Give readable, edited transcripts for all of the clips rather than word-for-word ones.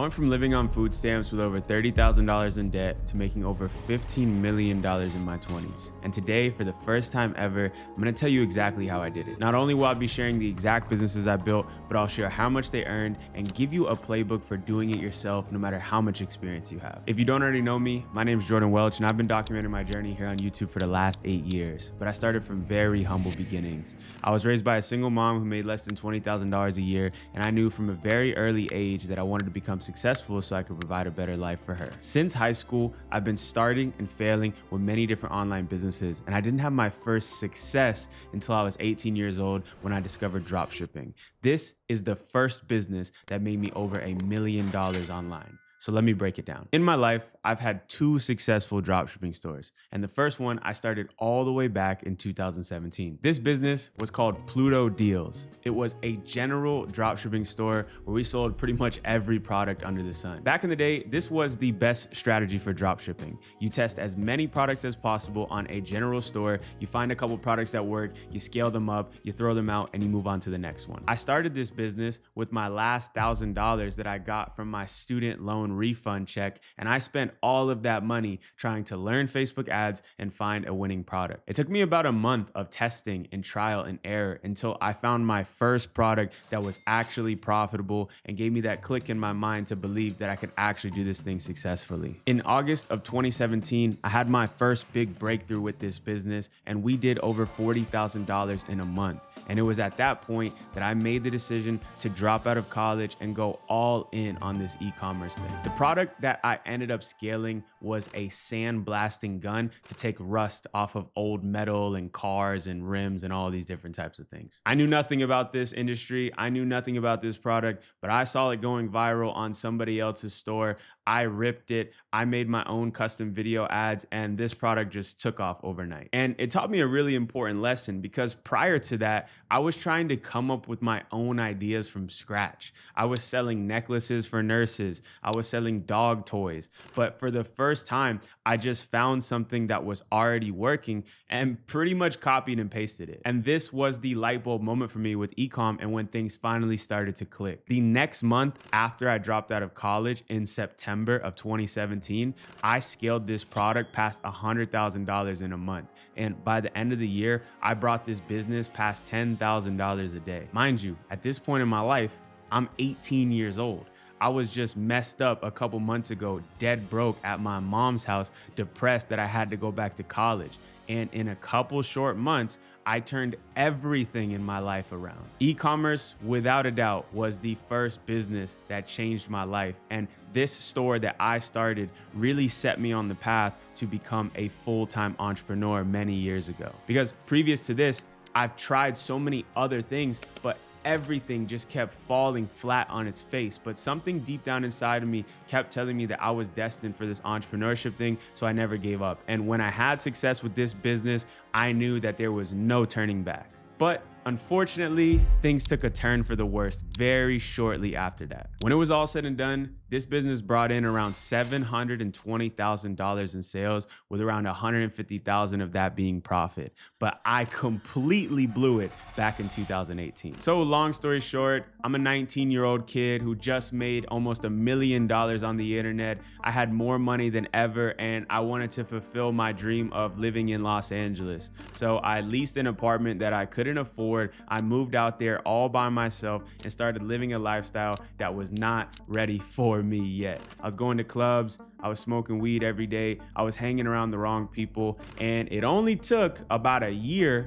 went from living on food stamps with over $30,000 in debt to making over $15 million in my 20s. And today, for the first time ever, I'm gonna tell you exactly how I did it. Not only will I be sharing the exact businesses I built, but I'll share how much they earned and give you a playbook for doing it yourself, no matter how much experience you have. If you don't already know me, my name is Jordan Welch, and I've been documenting my journey here on YouTube for the last 8 years. But I started from very humble beginnings. I was raised by a single mom who made less than $20,000 a year, and I knew from a very early age that I wanted to become successful so I could provide a better life for her. Since high school, I've been starting and failing with many different online businesses, and I didn't have my first success until I was 18 years old when I discovered dropshipping. This is the first business that made me over $1 million online. So let me break it down. In my life, I've had 2 successful dropshipping stores, and the first one I started all the way back in 2017. This business was called Pluto Deals. It was a general dropshipping store where we sold pretty much every product under the sun. Back in the day, this was the best strategy for dropshipping. You test as many products as possible on a general store, you find a couple products that work, you scale them up, you throw them out, and you move on to the next one. I started this business with my last $1,000 that I got from my student loan refund check, and I spent all of that money trying to learn Facebook ads and find a winning product. It took me about a month of testing and trial and error until I found my first product that was actually profitable and gave me that click in my mind to believe that I could actually do this thing successfully. In August of 2017, I had my first big breakthrough with this business, and we did over $40,000 in a month. And it was at that point that I made the decision to drop out of college and go all in on this e-commerce thing. The product that I ended up scaling was a sandblasting gun to take rust off of old metal and cars and rims and all these different types of things. I knew nothing about this industry. I knew nothing about this product, but I saw it going viral on somebody else's store. I ripped it. I made my own custom video ads, and this product just took off overnight. And it taught me a really important lesson, because prior to that, I was trying to come up with my own ideas from scratch. I was selling necklaces for nurses. I was selling dog toys. But for the first time, I just found something that was already working and pretty much copied and pasted it. And this was the light bulb moment for me with e-com, and when things finally started to click. The next month after I dropped out of college in September of 2017, I scaled this product past $100,000 in a month. And by the end of the year, I brought this business past $10,000 a day. Mind you, at this point in my life, I'm 18 years old. I was just messed up a couple months ago, dead broke at my mom's house, depressed that I had to go back to college. And in a couple short months, I turned everything in my life around. E-commerce, without a doubt, was the first business that changed my life. And this store that I started really set me on the path to become a full-time entrepreneur many years ago. Because previous to this, I've tried so many other things, but everything just kept falling flat on its face. But something deep down inside of me kept telling me that I was destined for this entrepreneurship thing, so I never gave up. And when I had success with this business, I knew that there was no turning back. But unfortunately, things took a turn for the worse very shortly after that. When it was all said and done, this business brought in around $720,000 in sales, with around $150,000 of that being profit. But I completely blew it back in 2018. So long story short, I'm a 19-year-old kid who just made almost $1 million on the internet. I had more money than ever, and I wanted to fulfill my dream of living in Los Angeles. So I leased an apartment that I couldn't afford. I moved out there all by myself and started living a lifestyle that was not ready for me yet. I was going to clubs, I was smoking weed every day, I was hanging around the wrong people, and it only took about 1.5 years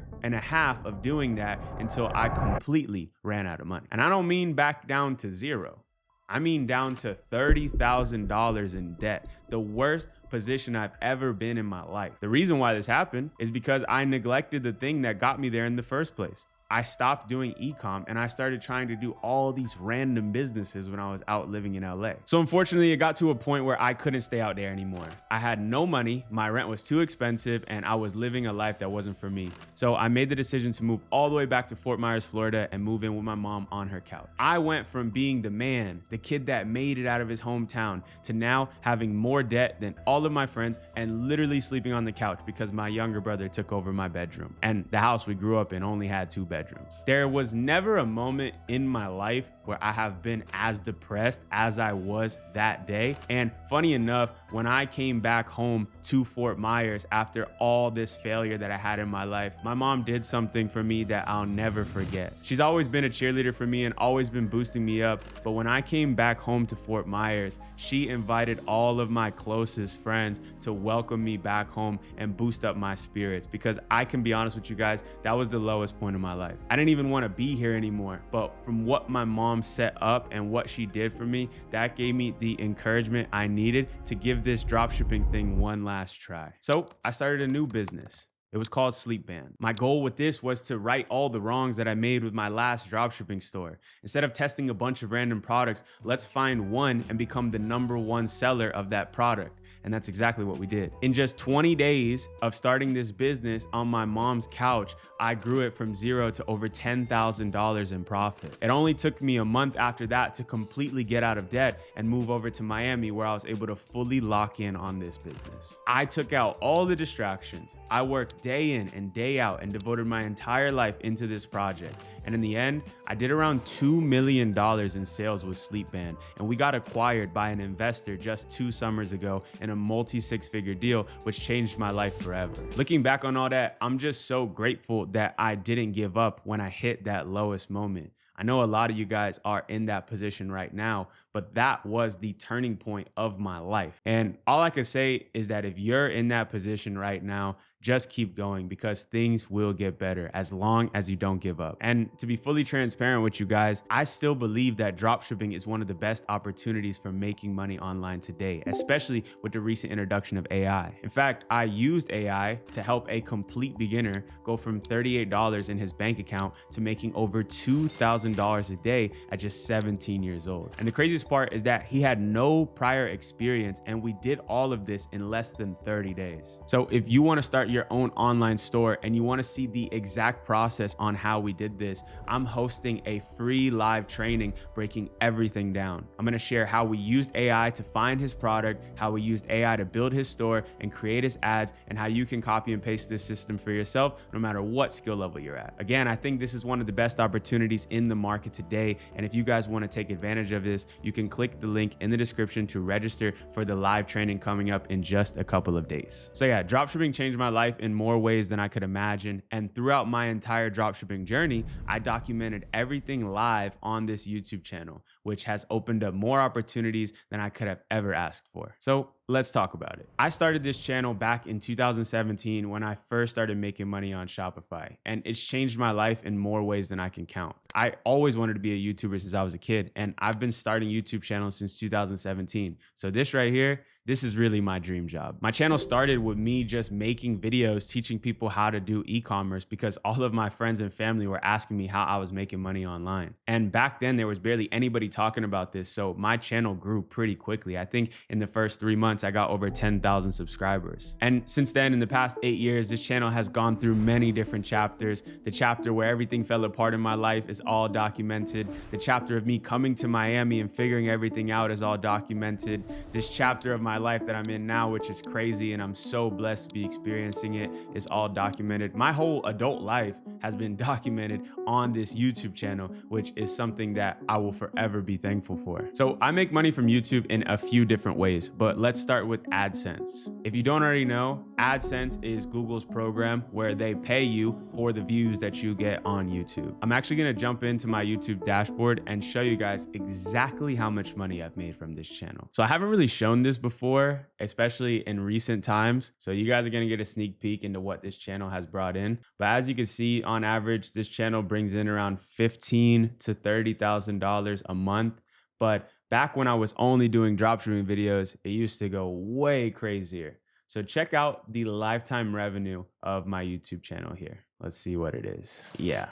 of doing that until I completely ran out of money. And I don't mean back down to zero. I mean down to $30,000 in debt, the worst position I've ever been in my life. The reason why this happened is because I neglected the thing that got me there in the first place. I stopped doing e-com and I started trying to do all these random businesses when I was out living in LA. So unfortunately, it got to a point where I couldn't stay out there anymore. I had no money, my rent was too expensive, and I was living a life that wasn't for me. So I made the decision to move all the way back to Fort Myers, Florida, and move in with my mom on her couch. I went from being the man, the kid that made it out of his hometown, to now having more debt than all of my friends and literally sleeping on the couch because my younger brother took over my bedroom. And the house we grew up in only had 2 bedrooms. bedrooms. There was never a moment in my life where I have been as depressed as I was that day. And funny enough, when I came back home to Fort Myers after all this failure that I had in my life, my mom did something for me that I'll never forget. She's always been a cheerleader for me and always been boosting me up. But when I came back home to Fort Myers, she invited all of my closest friends to welcome me back home and boost up my spirits, because I can be honest with you guys, that was the lowest point of my life. I didn't even want to be here anymore, but from what my mom set up and what she did for me, that gave me the encouragement I needed to give this dropshipping thing one last try. So I started a new business. It was called Sleepband. My goal with this was to right all the wrongs that I made with my last dropshipping store. Instead of testing a bunch of random products, let's find one and become the #1 seller of that product. And that's exactly what we did. In just 20 days of starting this business on my mom's couch, I grew it from zero to over $10,000 in profit. It only took me a month after that to completely get out of debt and move over to Miami, where I was able to fully lock in on this business. I took out all the distractions. I worked day in and day out and devoted my entire life into this project. And in the end, I did around $2 million in sales with Sleepband, and we got acquired by an investor just 2 summers ago in a multi-6-figure deal, which changed my life forever. Looking back on all that, I'm just so grateful that I didn't give up when I hit that lowest moment. I know a lot of you guys are in that position right now, but that was the turning point of my life. And all I can say is that if you're in that position right now, just keep going, because things will get better as long as you don't give up. And to be fully transparent with you guys, I still believe that dropshipping is one of the best opportunities for making money online today, especially with the recent introduction of AI. In fact, I used AI to help a complete beginner go from $38 in his bank account to making over $2,000 a day at just 17 years old. And the craziest part is that he had no prior experience, and we did all of this in less than 30 days. So if you want to start your own online store and you want to see the exact process on how we did this, I'm hosting a free live training breaking everything down. I'm going to share how we used AI to find his product, how we used AI to build his store and create his ads, and how you can copy and paste this system for yourself no matter what skill level you're at. Again, I think this is one of the best opportunities in the market today, and if you guys want to take advantage of this, you can click the link in the description to register for the live training coming up in just a couple of days. So yeah, dropshipping changed my life in more ways than I could imagine. And throughout my entire dropshipping journey, I documented everything live on this YouTube channel, which has opened up more opportunities than I could have ever asked for. So let's talk about it. I started this channel back in 2017 when I first started making money on Shopify, and it's changed my life in more ways than I can count. I always wanted to be a YouTuber since I was a kid, and I've been starting YouTube channels since 2017. So this right here, this is really my dream job. My channel started with me just making videos teaching people how to do e-commerce, because all of my friends and family were asking me how I was making money online. And back then there was barely anybody talking about this, so my channel grew pretty quickly. I think in the first 3 months I got over 10,000 subscribers. And since then, in the past 8 years, this channel has gone through many different chapters. The chapter where everything fell apart in my life is all documented. The chapter of me coming to Miami and figuring everything out is all documented. This chapter of my life that I'm in now, which is crazy and I'm so blessed to be experiencing it, is all documented. My whole adult life has been documented on this YouTube channel, which is something that I will forever be thankful for. So I make money from YouTube in a few different ways, but let's start with AdSense. If you don't already know, AdSense is Google's program where they pay you for the views that you get on YouTube. I'm actually gonna jump into my YouTube dashboard and show you guys exactly how much money I've made from this channel. So I haven't really shown this before, especially in recent times. So you guys are gonna get a sneak peek into what this channel has brought in. But as you can see, on average, this channel brings in around $15,000 to $30,000 a month. But back when I was only doing dropshipping videos, it used to go way crazier. So check out the lifetime revenue of my YouTube channel here. Let's see what it is. Yeah,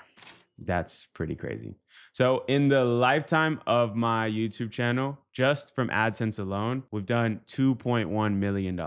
that's pretty crazy. So in the lifetime of my YouTube channel, just from AdSense alone, we've done $2.1 million.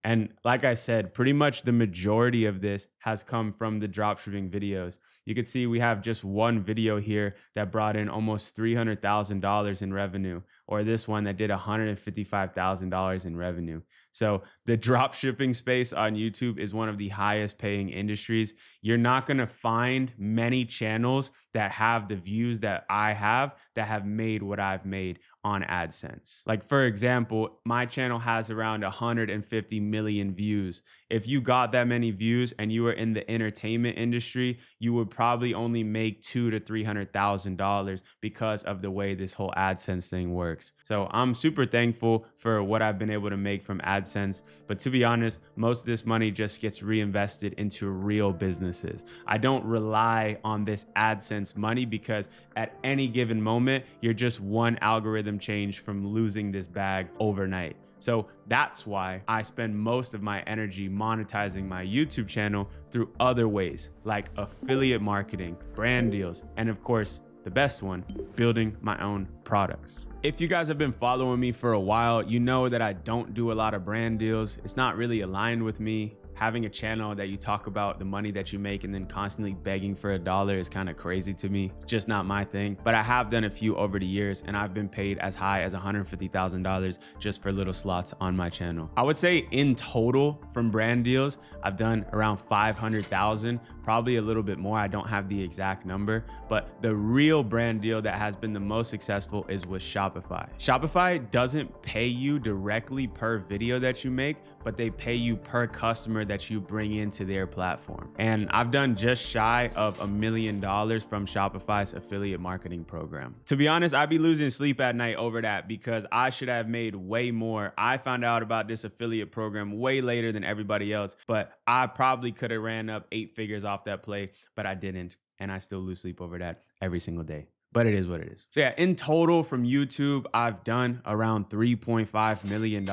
And like I said, pretty much the majority of this has come from the dropshipping videos. You can see we have just one video here that brought in almost $300,000 in revenue, or this one that did $155,000 in revenue. So the drop shipping space on YouTube is one of the highest paying industries. You're not going to find many channels that have the views that I have that have made what I've made on AdSense. Like, for example, my channel has around 150 million views. If you got that many views and you were in the entertainment industry, you would probably only make $200,000 to $300,000 because of the way this whole AdSense thing works. So I'm super thankful for what I've been able to make from AdSense. But to be honest, most of this money just gets reinvested into real businesses. I don't rely on this AdSense money because at any given moment, you're just one algorithm change from losing this bag overnight. So that's why I spend most of my energy monetizing my YouTube channel through other ways, like affiliate marketing, brand deals, and of course, the best one, building my own products. If you guys have been following me for a while, you know that I don't do a lot of brand deals. It's not really aligned with me. Having a channel that you talk about the money that you make and then constantly begging for $1 is kind of crazy to me. It's just not my thing. But I have done a few over the years, and I've been paid as high as $150,000 just for little slots on my channel. I would say in total from brand deals, I've done around 500,000, probably a little bit more. I don't have the exact number, but the real brand deal that has been the most successful is with Shopify. Shopify doesn't pay you directly per video that you make, but they pay you per customer that you bring into their platform. And I've done just shy of $1 million from Shopify's affiliate marketing program. To be honest, I'd be losing sleep at night over that because I should have made way more. I found out about this affiliate program way later than everybody else, but I probably could have ran up 8 figures off that play, but I didn't. And I still lose sleep over that every single day. But it is what it is. So yeah, in total from YouTube, I've done around $3.5 million.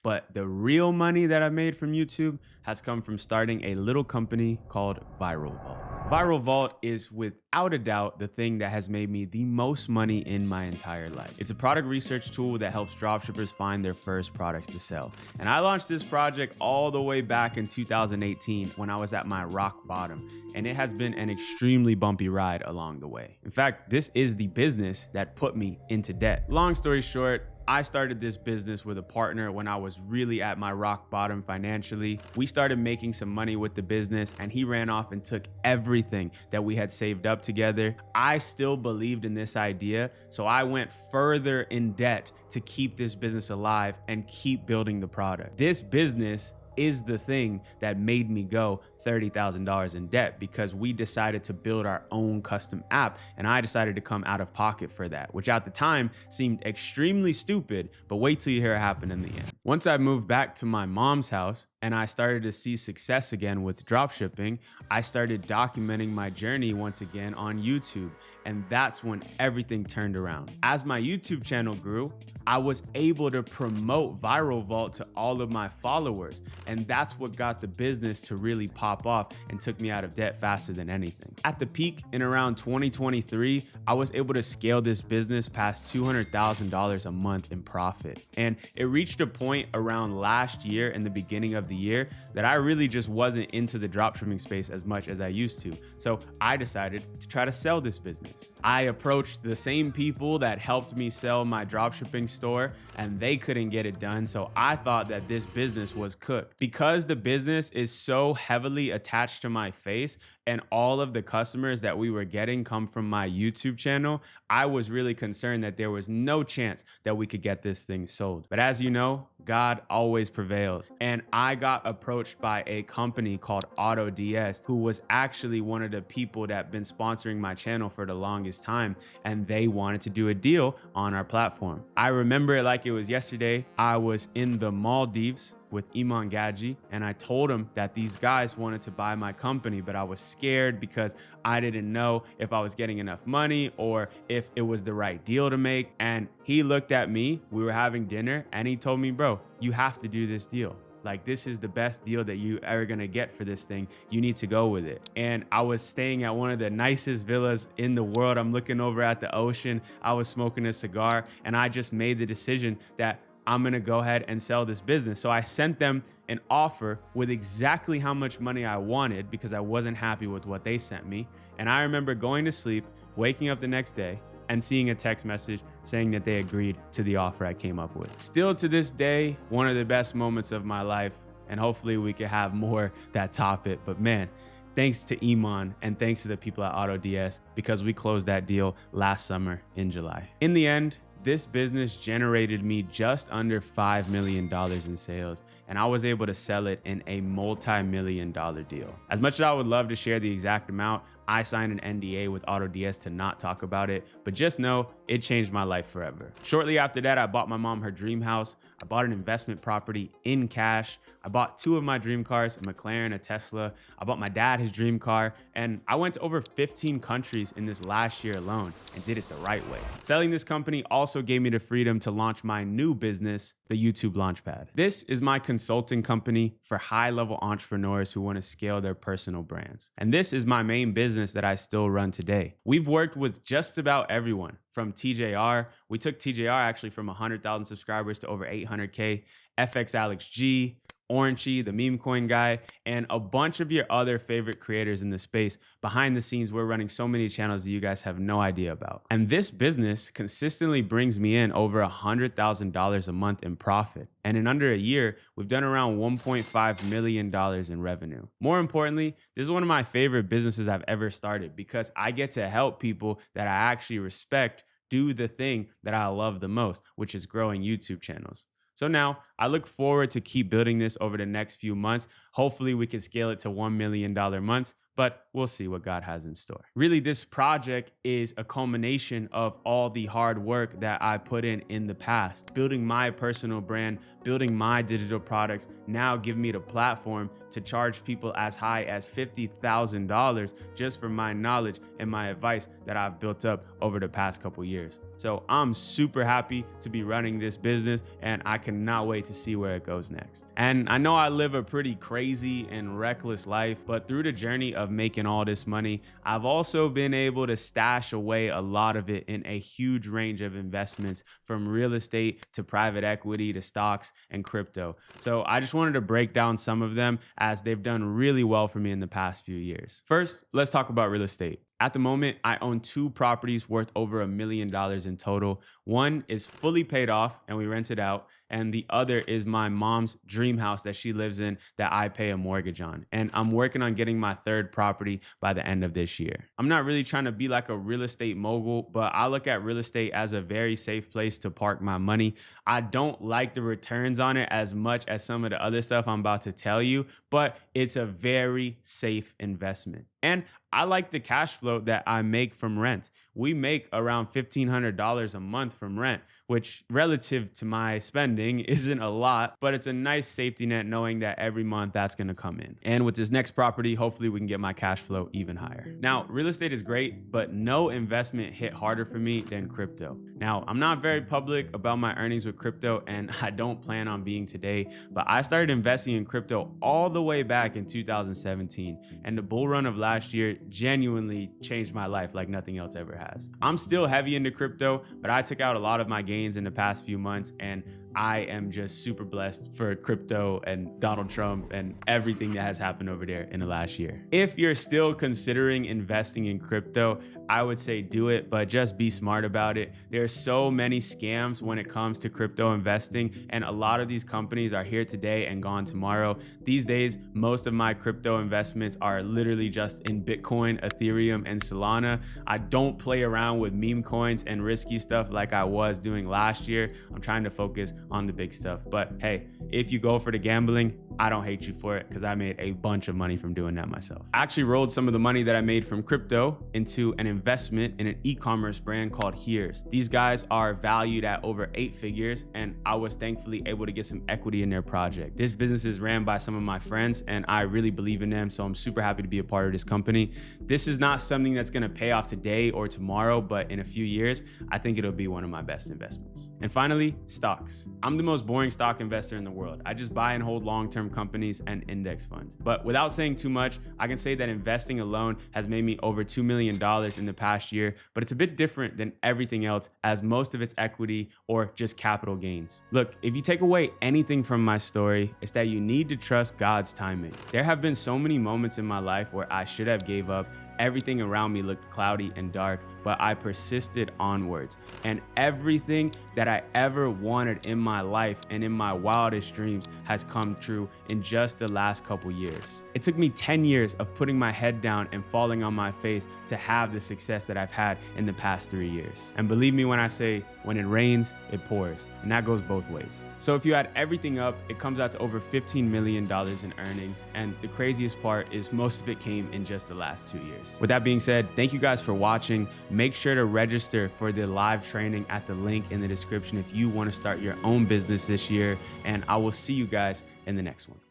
But the real money that I made from YouTube has come from starting a little company called Viral Vault. Viral Vault is without a doubt the thing that has made me the most money in my entire life. It's a product research tool that helps dropshippers find their first products to sell. And I launched this project all the way back in 2018 when I was at my rock bottom. And it has been an extremely bumpy ride along the way. In fact, this is the business that put me into debt. Long story short, I started this business with a partner when I was really at my rock bottom financially. We started making some money with the business and he ran off and took everything that we had saved up together. I still believed in this idea, so I went further in debt to keep this business alive and keep building the product. This business is the thing that made me go $30,000 in debt because we decided to build our own custom app and I decided to come out of pocket for that, which at the time seemed extremely stupid, but wait till you hear it happen in the end. Once I moved back to my mom's house and I started to see success again with dropshipping, I started documenting my journey once again on YouTube, and that's when everything turned around. As my YouTube channel grew, I was able to promote Viral Vault to all of my followers, and that's what got the business to really pop off and took me out of debt faster than anything. At the peak in around 2023, I was able to scale this business past $200,000 a month in profit. And it reached a point around last year in the beginning of the year that I really just wasn't into the dropshipping space as much as I used to. So I decided to try to sell this business. I approached the same people that helped me sell my dropshipping store and they couldn't get it done. So I thought that this business was cooked. Because the business is so heavily attached to my face and all of the customers that we were getting come from my YouTube channel, I was really concerned that there was no chance that we could get this thing sold. But as you know, God always prevails. And I got approached by a company called AutoDS, who was actually one of the people that have been sponsoring my channel for the longest time. And they wanted to do a deal on our platform. I remember it like it was yesterday. I was in the Maldives with Iman Gadji, and I told him that these guys wanted to buy my company, but I was scared because I didn't know if I was getting enough money or if it was the right deal to make. And he looked at me, we were having dinner, and he told me, bro, you have to do this deal. Like, this is the best deal that you ever gonna get for this thing. You need to go with it. And I was staying at one of the nicest villas in the world. I'm looking over at the ocean. I was smoking a cigar, and I just made the decision that I'm gonna go ahead and sell this business. So I sent them an offer with exactly how much money I wanted because I wasn't happy with what they sent me. And I remember going to sleep, waking up the next day, and seeing a text message saying that they agreed to the offer I came up with. Still to this day, one of the best moments of my life, and hopefully we can have more that top it. But man, thanks to Iman and thanks to the people at AutoDS because we closed that deal last summer in July. In the end, this business generated me just under $5 million in sales, and I was able to sell it in a multi-million-dollar deal. As much as I would love to share the exact amount, I signed an NDA with AutoDS to not talk about it, but just know it changed my life forever. Shortly after that, I bought my mom her dream house. I bought an investment property in cash. I bought 2 of my dream cars, a McLaren, a Tesla. I bought my dad his dream car, and I went to over 15 countries in this last year alone and did it the right way. Selling this company also gave me the freedom to launch my new business, the YouTube Launchpad. This is my consulting company for high-level entrepreneurs who want to scale their personal brands. And this is my main business that I still run today. We've worked with just about everyone from TJR. We took TJR actually from 100,000 subscribers to over 800K, FX Alex G, Orangey, the meme coin guy, and a bunch of your other favorite creators in the space. Behind the scenes, we're running so many channels that you guys have no idea about. And this business consistently brings me in over $100,000 a month in profit. And in under a year, we've done around $1.5 million in revenue. More importantly, this is one of my favorite businesses I've ever started because I get to help people that I actually respect do the thing that I love the most, which is growing YouTube channels. So now I look forward to keep building this over the next few months. Hopefully we can scale it to $1 million months, but we'll see what God has in store. Really, this project is a culmination of all the hard work that I put in the past, building my personal brand, building my digital products, now give me the platform to charge people as high as $50,000 just for my knowledge and my advice that I've built up over the past couple years. So I'm super happy to be running this business and I cannot wait to see where it goes next. And I know I live a pretty crazy and reckless life, but through the journey of making all this money, I've also been able to stash away a lot of it in a huge range of investments, from real estate to private equity to stocks and crypto. So I just wanted to break down some of them as they've done really well for me in the past few years. First, let's talk about real estate. At the moment, I own 2 properties worth over $1 million in total. One is fully paid off and we rent it out. And the other is my mom's dream house that she lives in that I pay a mortgage on. And I'm working on getting my 3rd property by the end of this year. I'm not really trying to be like a real estate mogul, but I look at real estate as a very safe place to park my money. I don't like the returns on it as much as some of the other stuff I'm about to tell you, but it's a very safe investment. And I like the cash flow that I make from rent. We make around $1,500 a month from rent, which relative to my spending isn't a lot, but it's a nice safety net knowing that every month that's gonna come in. And with this next property, hopefully we can get my cash flow even higher. Now, real estate is great, but no investment hit harder for me than crypto. Now, I'm not very public about my earnings with crypto, and I don't plan on being today, but I started investing in crypto all the way back in 2017, and the bull run of last year genuinely changed my life like nothing else ever has. I'm still heavy into crypto, but I took out a lot of my gains in the past few months, and I am just super blessed for crypto and Donald Trump and everything that has happened over there in the last year. If you're still considering investing in crypto, I would say do it, but just be smart about it. There are so many scams when it comes to crypto investing, and a lot of these companies are here today and gone tomorrow. These days, most of my crypto investments are literally just in Bitcoin, Ethereum, and Solana. I don't play around with meme coins and risky stuff like I was doing last year. I'm trying to focus on the big stuff. But hey, if you go for the gambling, I don't hate you for it because I made a bunch of money from doing that myself. I actually rolled some of the money that I made from crypto into an investment in an e-commerce brand called Here's. These guys are valued at over 8 figures, and I was thankfully able to get some equity in their project. This business is ran by some of my friends, and I really believe in them, so I'm super happy to be a part of this company. This is not something that's gonna pay off today or tomorrow, but in a few years, I think it'll be one of my best investments. And finally, stocks. I'm the most boring stock investor in the world. I just buy and hold long-term long-term companies and index funds. But without saying too much, I can say that investing alone has made me over $2 million in the past year, but it's a bit different than everything else as most of it's equity or just capital gains. Look, if you take away anything from my story, it's that you need to trust God's timing. There have been so many moments in my life where I should have gave up. Everything around me looked cloudy and dark, but I persisted onwards. And everything that I ever wanted in my life and in my wildest dreams has come true in just the last couple years. It took me 10 years of putting my head down and falling on my face to have the success that I've had in the past 3 years. And believe me when I say, when it rains, it pours. And that goes both ways. So if you add everything up, it comes out to over $15 million in earnings. And the craziest part is most of it came in just the last 2 years. With that being said, thank you guys for watching. Make sure to register for the live training at the link in the description if you want to start your own business this year. And I will see you guys in the next one.